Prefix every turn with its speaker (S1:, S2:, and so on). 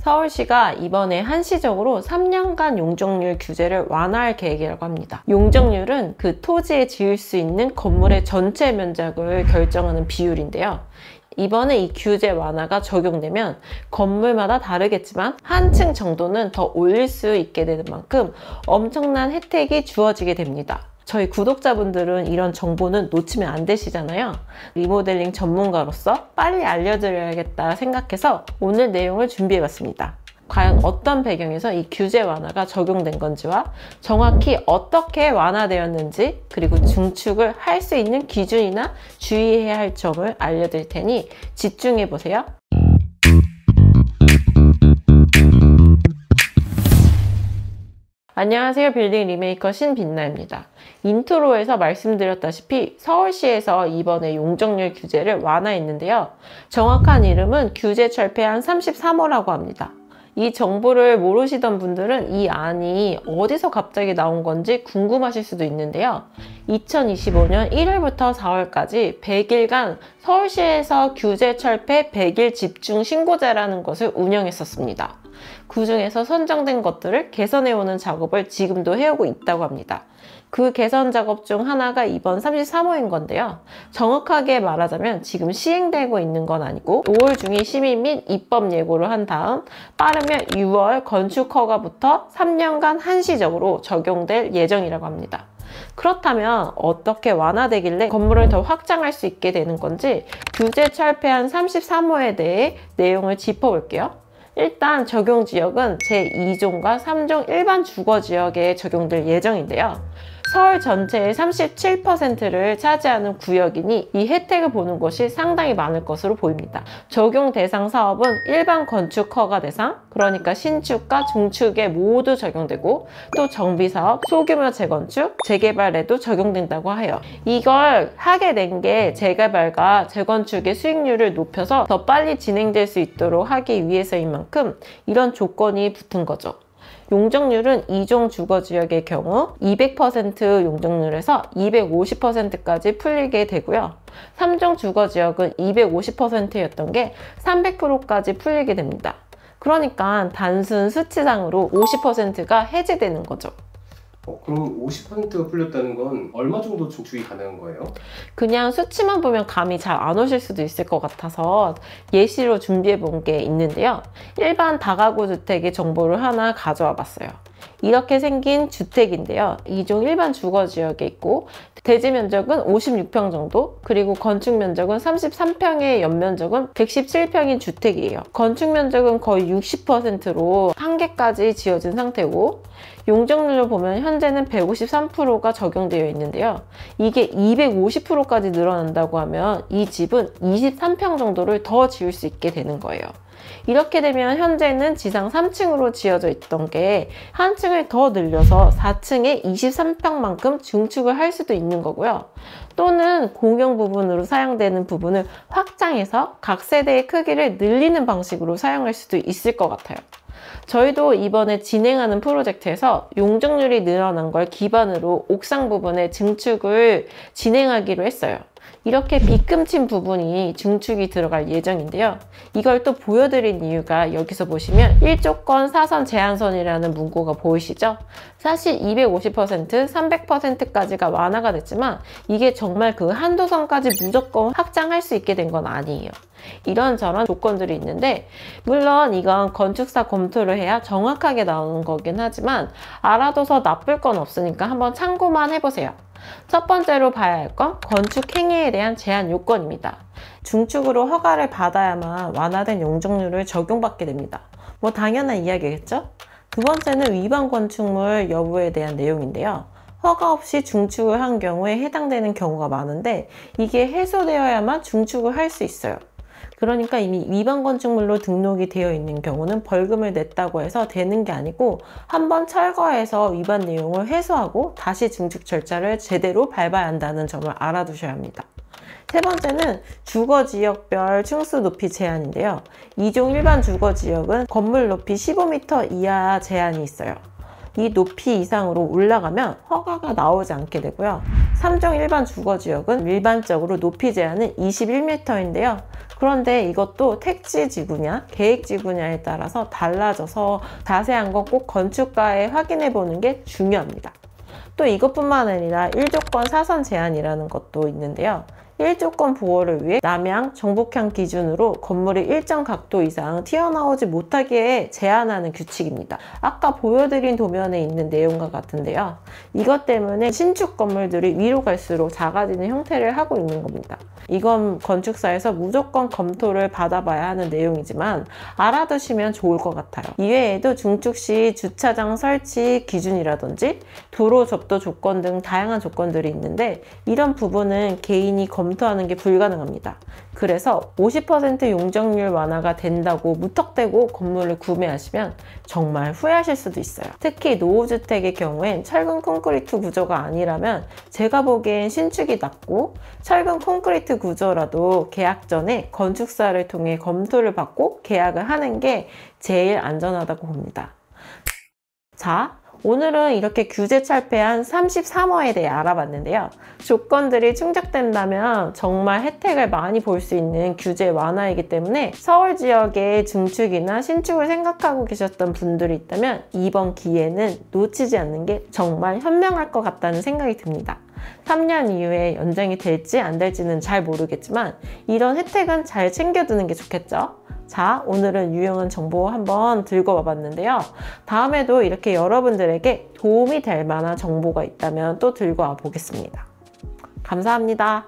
S1: 서울시가 이번에 한시적으로 3년간 용적률 규제를 완화할 계획이라고 합니다. 용적률은 그 토지에 지을 수 있는 건물의 전체 면적을 결정하는 비율인데요. 이번에 이 규제 완화가 적용되면 건물마다 다르겠지만 한 층 정도는 더 올릴 수 있게 되는 만큼 엄청난 혜택이 주어지게 됩니다. 저희 구독자분들은 이런 정보는 놓치면 안 되시잖아요. 리모델링 전문가로서 빨리 알려드려야겠다 생각해서 오늘 내용을 준비해봤습니다. 과연 어떤 배경에서 이 규제 완화가 적용된 건지와 정확히 어떻게 완화되었는지, 그리고 증축을 할 수 있는 기준이나 주의해야 할 점을 알려드릴 테니 집중해보세요. 안녕하세요. 빌딩 리메이커 신빛나입니다. 인트로에서 말씀드렸다시피 서울시에서 이번에 용적률 규제를 완화했는데요. 정확한 이름은 규제 철폐안 33호라고 합니다. 이 정보를 모르시던 분들은 이 안이 어디서 갑자기 나온 건지 궁금하실 수도 있는데요. 2025년 1월부터 4월까지 100일간 서울시에서 규제 철폐 100일 집중 신고제라는 것을 운영했었습니다. 그 중에서 선정된 것들을 개선해오는 작업을 지금도 해오고 있다고 합니다. 그 개선 작업 중 하나가 이번 33호인 건데요. 정확하게 말하자면 지금 시행되고 있는 건 아니고 5월 중에 심의 및 입법 예고를 한 다음 빠르면 6월 건축 허가부터 3년간 한시적으로 적용될 예정이라고 합니다. 그렇다면 어떻게 완화되길래 건물을 더 확장할 수 있게 되는 건지 규제 철폐안 33호에 대해 내용을 짚어볼게요. 일단 적용 지역은 제2종과 3종 일반 주거지역에 적용될 예정인데요. 서울 전체의 37%를 차지하는 구역이니 이 혜택을 보는 곳이 상당히 많을 것으로 보입니다. 적용 대상 사업은 일반 건축 허가 대상, 그러니까 신축과 중축에 모두 적용되고 또 정비사업, 소규모 재건축, 재개발에도 적용된다고 해요. 이걸 하게 된 게 재개발과 재건축의 수익률을 높여서 더 빨리 진행될 수 있도록 하기 위해서인 만큼 이런 조건이 붙은 거죠. 용적률은 2종 주거지역의 경우 200% 용적률에서 250%까지 풀리게 되고요. 3종 주거지역은 250%였던 게 300%까지 풀리게 됩니다. 그러니까 단순 수치상으로 50%가 해제되는 거죠.
S2: 그럼 50%가 풀렸다는 건 얼마 정도 증축이 가능한 거예요?
S1: 그냥 수치만 보면 감이 잘 안 오실 수도 있을 것 같아서 예시로 준비해 본 게 있는데요. 일반 다가구 주택의 정보를 하나 가져와 봤어요. 이렇게 생긴 주택인데요. 2종 일반 주거지역에 있고 대지 면적은 56평 정도, 그리고 건축 면적은 33평의 연면적은 117평인 주택이에요. 건축 면적은 거의 60%로 한 개까지 지어진 상태고 용적률로 보면 현재는 153%가 적용되어 있는데요. 이게 250%까지 늘어난다고 하면 이 집은 23평 정도를 더 지을 수 있게 되는 거예요. 이렇게 되면 현재는 지상 3층으로 지어져 있던 게 한 층을 더 늘려서 4층에 23평만큼 증축을 할 수도 있는 거고요. 또는 공용 부분으로 사용되는 부분을 확장해서 각 세대의 크기를 늘리는 방식으로 사용할 수도 있을 것 같아요. 저희도 이번에 진행하는 프로젝트에서 용적률이 늘어난 걸 기반으로 옥상 부분의 증축을 진행하기로 했어요. 이렇게 빗금친 부분이 증축이 들어갈 예정인데요. 이걸 또 보여드린 이유가 여기서 보시면 1조건 사선 제한선이라는 문구가 보이시죠? 사실 250%, 300%까지가 완화가 됐지만 이게 정말 그 한도 선까지 무조건 확장할 수 있게 된 건 아니에요. 이런저런 조건들이 있는데 물론 이건 건축사 검토를 해야 정확하게 나오는 거긴 하지만 알아둬서 나쁠 건 없으니까 한번 참고만 해보세요. 첫 번째로 봐야 할 건 건축 행위에 대한 제한 요건입니다. 중축으로 허가를 받아야만 완화된 용적률을 적용받게 됩니다. 뭐 당연한 이야기겠죠? 두 번째는 위반 건축물 여부에 대한 내용인데요. 허가 없이 중축을 한 경우에 해당되는 경우가 많은데 이게 해소되어야만 중축을 할 수 있어요. 그러니까 이미 위반 건축물로 등록이 되어 있는 경우는 벌금을 냈다고 해서 되는 게 아니고 한번 철거해서 위반 내용을 해소하고 다시 증축 절차를 제대로 밟아야 한다는 점을 알아두셔야 합니다. 세 번째는 주거지역별 층수 높이 제한인데요. 2종 일반 주거지역은 건물 높이 15m 이하 제한이 있어요. 이 높이 이상으로 올라가면 허가가 나오지 않게 되고요. 3종 일반 주거지역은 일반적으로 높이 제한은 21m인데요. 그런데 이것도 택지지구냐 계획지구냐에 따라서 달라져서 자세한 건 꼭 건축가에 확인해 보는 게 중요합니다. 또 이것뿐만 아니라 1조건 사선 제한이라는 것도 있는데요. 1조건 보호를 위해 남향, 정북향 기준으로 건물이 일정 각도 이상 튀어나오지 못하게 제한하는 규칙입니다. 아까 보여드린 도면에 있는 내용과 같은데요. 이것 때문에 신축 건물들이 위로 갈수록 작아지는 형태를 하고 있는 겁니다. 이건 건축사에서 무조건 검토를 받아봐야 하는 내용이지만 알아두시면 좋을 것 같아요. 이외에도 중축 시 주차장 설치 기준이라든지 도로 접도 조건 등 다양한 조건들이 있는데 이런 부분은 개인이 검토하는 게 불가능합니다. 그래서 50% 용적률 완화가 된다고 무턱대고 건물을 구매하시면 정말 후회하실 수도 있어요. 특히 노후주택의 경우엔 철근 콘크리트 구조가 아니라면 제가 보기엔 신축이 낫고 철근 콘크리트 구조라도 계약 전에 건축사를 통해 검토를 받고 계약을 하는 게 제일 안전하다고 봅니다. 자, 오늘은 이렇게 규제 철폐한 33호에 대해 알아봤는데요. 조건들이 충족된다면 정말 혜택을 많이 볼 수 있는 규제 완화이기 때문에 서울 지역의 증축이나 신축을 생각하고 계셨던 분들이 있다면 이번 기회는 놓치지 않는 게 정말 현명할 것 같다는 생각이 듭니다. 3년 이후에 연장이 될지 안 될지는 잘 모르겠지만 이런 혜택은 잘 챙겨두는 게 좋겠죠? 자, 오늘은 유용한 정보 한번 들고 와봤는데요. 다음에도 이렇게 여러분들에게 도움이 될 만한 정보가 있다면 또 들고 와 보겠습니다. 감사합니다.